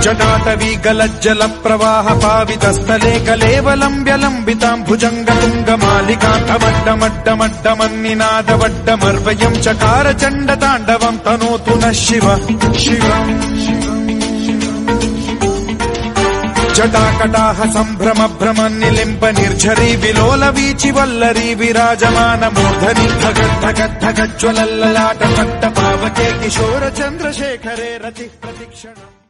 जटाटवी गलज्जल प्रवाह पावितस्थले कलेवलम्ब्यलम्बितां भुजङ्गतुङ्गमालिकान्तमड्डमड्डमड्डमन्निनादवड्डमर्वयं चकार चण्डताण्डवं तनोतु नः शिव शिवम् जटाकटाह सम्भ्रम भ्रमन्निलिम्ब निर्झरी विलोल वीचि वल्लरी विराजमान मूर्धनि धगद्धगद्धगज्ज्वलल्ललाट पट्ट पावके किशोर चन्द्रशेखरे रतिः प्रतिक्षणम्।